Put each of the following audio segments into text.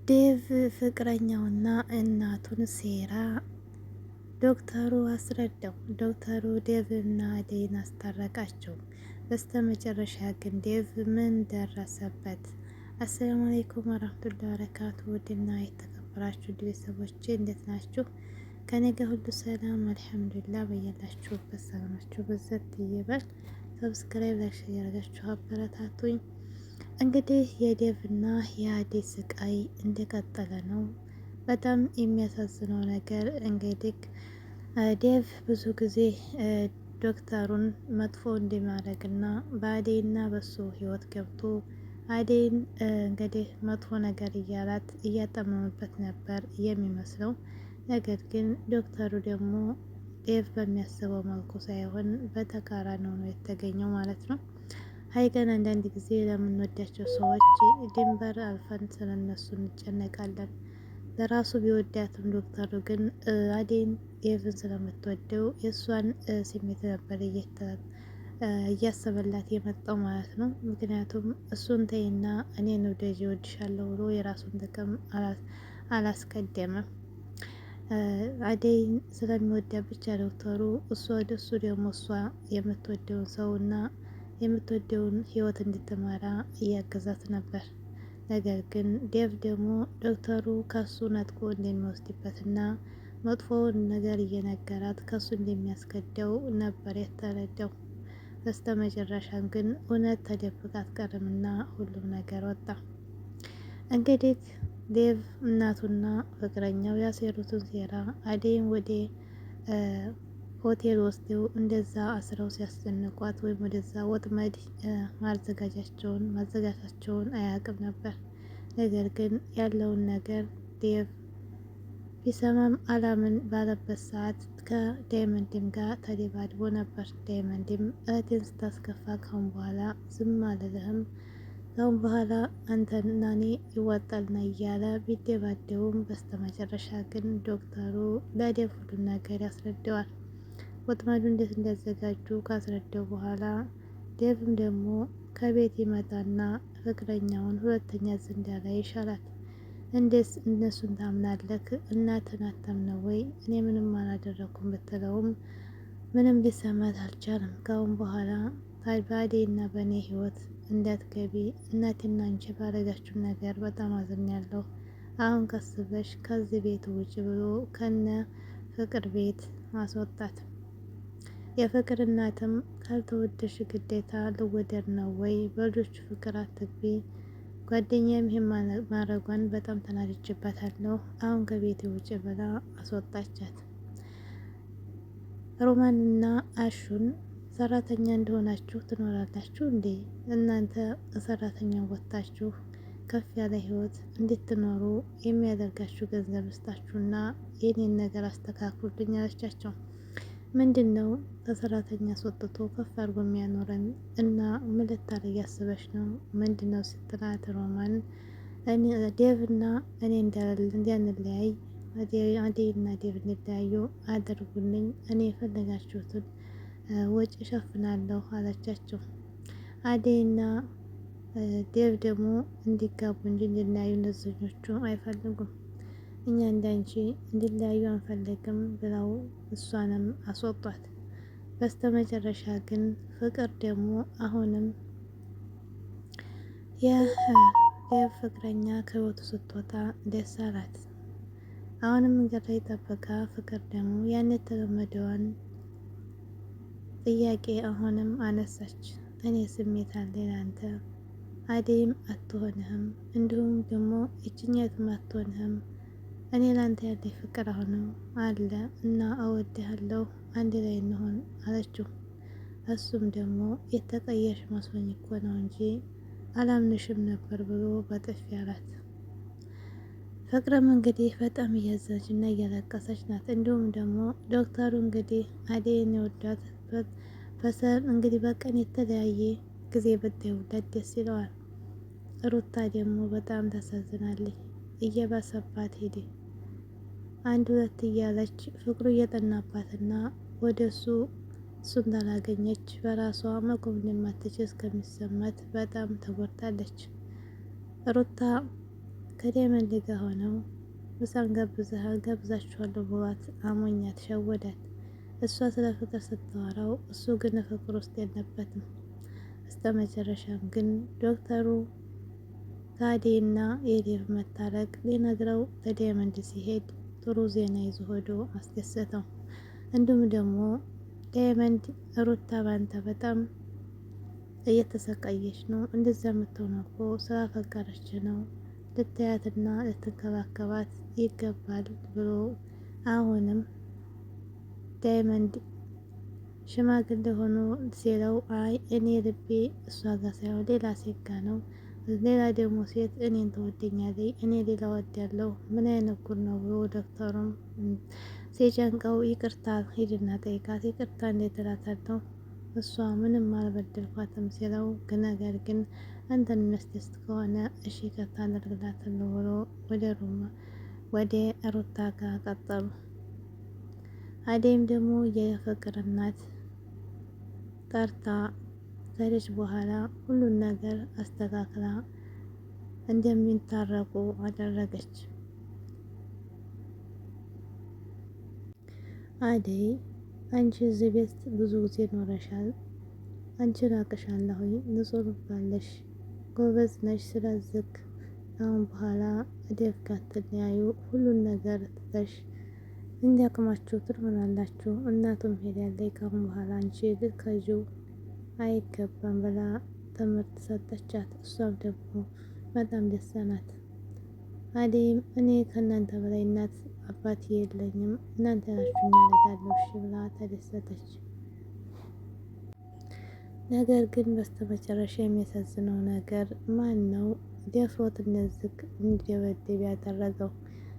ዴቭ ፍቅረኛውና እናቱን ሴራ ዶክተሩ አስረዳው። ዶክተሩ ዴቭና አደይን አስታረቃቸው። በስተመጨረሻ ግን ዴቭ ምን ደረሰበት? አሰላሙ አለይኩም ወራህመቱላሂ ወበረካቱ። ውድና የተከበራችሁ ቤተሰቦቼ እንዴት ናችሁ? ከኔ ጋር ሁሉ ሰላም አልሐምዱሊላህ። በያላችሁበት ሰላማችሁ በዘት ይበል። ሰብስክራይብ ላይክ ያደርጋችሁ አበረታቱኝ። እንግዲህ የዴቭና የአደይ ስቃይ እንደቀጠለ ነው። በጣም የሚያሳዝነው ነገር እንግዲህ ዴቭ ብዙ ጊዜ ዶክተሩን መጥፎ እንዲማረግና በአደይና በሱ ህይወት ገብቶ አደይን እንግዲህ መጥፎ ነገር እያላት እያጠመመበት ነበር የሚመስለው። ነገር ግን ዶክተሩ ደግሞ ዴቭ በሚያስበው መልኩ ሳይሆን በተቃራኒው ነው የተገኘው ማለት ነው። ሀይቀን አንዳንድ ጊዜ ለምንወዳቸው ሰዎች ድንበር አልፈን ስለነሱ እንጨነቃለን። ለራሱ ቢወዳትም ዶክተሩ ግን አደይን ዴቭን ስለምትወደው የእሷን ስሜት ነበር እያሰበላት የመጣው ማለት ነው። ምክንያቱም እሱን ተይና እኔን ውደጅ እወድሻለሁ ብሎ የራሱን ጥቅም አላስቀደመም። አደይን ስለሚወዳት ብቻ ዶክተሩ እሱ ደግሞ እሷ የምትወደውን ሰውና የምትወደውን ህይወት እንድትመራ እያገዛት ነበር። ነገር ግን ዴቭ ደግሞ ዶክተሩ ከሱ ነጥቆ እንደሚወስድበትና መጥፎውን ነገር እየነገራት ከሱ እንደሚያስገደው ነበር የተረዳው። በስተ መጨረሻም ግን እውነት ተደብቃ አትቀርምና ሁሉም ነገር ወጣ። እንግዲህ ዴቭ እናቱና ፍቅረኛው ያሴሩትን ሴራ አደይም ወደ ሆቴል ወስደው እንደዛ አስረው ሲያስጨንቋት ወይም ወደዛ ወጥመድ ማዘጋጃቸውን አያውቅም ነበር። ነገር ግን ያለውን ነገር ዴቭ ቢሰማም አላምን ባለበት ሰዓት ከዳይመንድም ጋር ተደባድቦ ነበር። ዳይመንድም እህቴን ስታስከፋ ካሁን በኋላ ዝም አልልህም፣ ካሁን በኋላ አንተና እኔ ይዋጣልና እያለ ቢደባደቡም በስተመጨረሻ ግን ዶክተሩ ለዴቭ ሁሉን ነገር ያስረዳዋል። ወጥመዱ እንዴት እንዳዘጋጁ ካስረዳው በኋላ ዴቭም ደግሞ ከቤት ይመጣና ፍቅረኛውን ሁለተኛ ዝንዳ ላይ ይሻላል። እንዴት እነሱን ታምናለክ? እናትን አታምነው ወይ? እኔ ምንም አላደረኩም ብትለውም ምንም ሊሰማት አልቻለም። ካሁን በኋላ በአደይና በእኔ ህይወት እንዳትገቢ እናቴና አንቺ ባረጋችሁ ነገር በጣም አዝኛለሁ። አሁን ቀስበሽ ከዚህ ቤት ውጭ ብሎ ከነ ፍቅር ቤት ማስወጣት። የፍቅር እናትም ካልተወደሽ ግዴታ ልወደድ ነው ወይ? በልጆቹ ፍቅር አትግቢ። ጓደኛዬም ይህን ማድረጓን በጣም ተናድጄባታለሁ። አሁን ከቤት ውጭ ብላ አስወጣቻት። ሮማንና አሹን ሰራተኛ እንደሆናችሁ ትኖራላችሁ እንዴ? እናንተ ሰራተኛ ወጥታችሁ ከፍ ያለ ህይወት እንድትኖሩ የሚያደርጋችሁ ገንዘብ ስጣችሁና የኔን ነገር አስተካክሉልኝ አለቻቸው። ምንድን ነው ከሰራተኛ አስወጥቶ ከፍ አድርጎ የሚያኖረን እና ምን ልታረጊ እያስበሽ ነው? ምንድን ነው ስትላት ሮማን ዴቭ እና እኔ እንዳንለያይ አደይና ዴቭ እንዲለያዩ አድርጉልኝ፣ እኔ የፈለጋችሁትን ወጪ እሸፍናለሁ አለቻቸው። አደይና ዴቭ ደግሞ እንዲጋቡ እንጂ እንዲለያዩ እነዚህኞቹ አይፈልጉም። እኛ እንዳንቺ እንዲለያዩ አንፈልግም ብለው እሷንም አስወጧት። በስተመጨረሻ ግን ፍቅር ደግሞ አሁንም የዴቭ ፍቅረኛ ከህይወቱ ስትወጣ ደስ አላት። አሁንም መንገድ ላይ ጠበቃ ፍቅር ደግሞ ያን የተለመደዋን ጥያቄ አሁንም አነሳች። እኔ ስሜት አለ ላንተ፣ አደይም አትሆንህም፣ እንዲሁም ደግሞ እችኛቱም አትሆንህም። እኔ ላንተ ያለኝ ፍቅር አሁንም አለ እና እወድሃለሁ፣ አንድ ላይ እንሆን አለችው። እሱም ደግሞ የተቀየርሽ መስሎኝ እኮ ነው እንጂ አላምንሽም ነበር ብሎ በጥፊ አላት። ፍቅርም እንግዲህ በጣም እያዘነች እና እያለቀሰች ናት። እንዲሁም ደግሞ ዶክተሩ እንግዲህ አደይን የወዳት እንግዲህ በቀን የተለያየ ጊዜ ብትውለት ደስ ይለዋል። ሩታ ደግሞ በጣም ታሳዝናለች። እየባሰባት ሄደ። አንድ ሁለት እያለች ፍቅሩ እየጠናባትና ወደ እሱን እንዳላገኘች በራሷ መቆም እንደማትችል እስከሚሰማት በጣም ተጎድታለች። ሩታ ከዳይመንድ ጋር ሆነው ምሳም ጋብዛችኋለሁ ብሏት አሞኛት ሸወዳት። እሷ ስለ ፍቅር ስታወራው እሱ ግን ፍቅር ውስጥ የለበትም። በስተመጨረሻም ግን ዶክተሩ ከአዴና የዴቭ መታረቅ ሊነግረው ለዳይመንድ ሲሄድ ጥሩ ዜና ይዞ ሄዶ አስደሰተው። እንዲሁም ደግሞ ዳይመንድ ሩታ ባንተ በጣም እየተሰቃየች ነው፣ እንደዛ የምትሆነው እኮ ስላፈቀረች ነው፣ ልታያትና ልትንከባከባት ይገባል ብሎ አሁንም ዳይመንድ ሽማግሌ ሆኖ ሲለው አይ እኔ ልቤ እሷ ጋር ሳይሆን ሌላ ሴት ጋር ነው፣ ሌላ ደግሞ ሴት እኔን ትወደኛለች፣ እኔ ሌላ ወዳለሁ፣ ምን አይነት ጉድ ነው ብሎ ዶክተሩም ሲጨንቀው ይቅርታ ሂድና ጠይቃት፣ ይቅርታ እንዴት እላታለሁ እሷ ምንም አልበደልኳትም ሲለው ነገር ግን አንተን የሚያስደስት ከሆነ እሺ ይቅርታ አደርግላታለሁ ብሎ ወደ ሩታ ጋር ቀጠሉ። አዴም ደግሞ የፍቅር እናት ጠርታ ከሄደች በኋላ ሁሉን ነገር አስተካክላ እንደሚታረቁ አደረገች። አደይ አንቺ እዚህ ቤት ብዙ ጊዜ ኖረሻል፣ አንቺን አቅሻለሁ፣ ንጹህ ባለሽ ጎበዝ ነሽ። ስለዚህ አሁን በኋላ ዴቭ ጋር ትለያዩ፣ ሁሉን ነገር ትተሽ እንዲያቅማችሁ ትሆናላችሁ። እናቱም ሄዳለች፣ ካሁን በኋላ አንቺ ልትከጂው አይገባም ብላ ትምህርት ሰጠቻት። እሷም ደግሞ በጣም ደስ አላት። አደይም እኔ ከእናንተ በላይ እናት አባት የለኝም፣ እናንተ ናችሁ እናደርጋለሁ እሺ ብላ ተደሰተች። ነገር ግን በስተመጨረሻ የሚያሳዝነው ነገር ማን ነው ደፍሮት እንደዚህ እንዲደበድብ ያደረገው?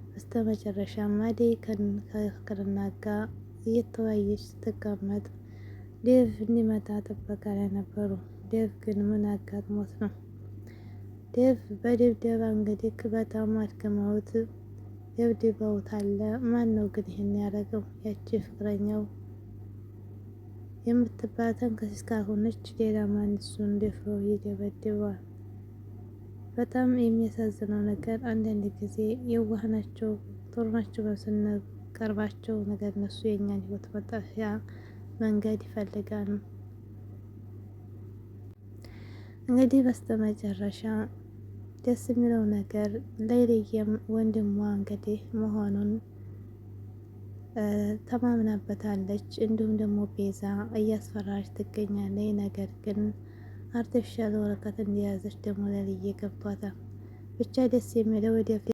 በስተመጨረሻም አደይ ከፍቅርና ጋር እየተወያየች ስትቀመጥ ዴቭ እንዲመጣ ጥበቃ ላይ ነበሩ። ዴቭ ግን ምን አጋጥሞት ነው? ዴቭ በድብደባ እንግዲህ በጣም አድክመውት ደብድበውታል። ማን ነው ግን ይህን ያደረገው? ያቺ ፍቅረኛው የምትባል ተንከሲስ ካልሆነች ሌላ ማን እሱን ደፍሮ ይደበድበዋል? በጣም የሚያሳዝነው ነገር አንዳንድ ጊዜ የዋህ ናቸው ጥሩ ናቸው ስንቀርባቸው፣ ነገር እነሱ የኛን ህይወት መጥፊያ መንገድ ይፈልጋሉ። እንግዲህ በስተመጨረሻ ደስ የሚለው ነገር ሌሊዬም ወንድሟ እንግዲህ መሆኑን ተማምናበታለች። እንዲሁም ደግሞ ቤዛ እያስፈራች ትገኛለች። ነገር ግን አርቲፊሻል ወረቀት እንደያዘች ደግሞ ሌሊዬ ገብቷታል። ብቻ ደስ የሚለው ወደፊት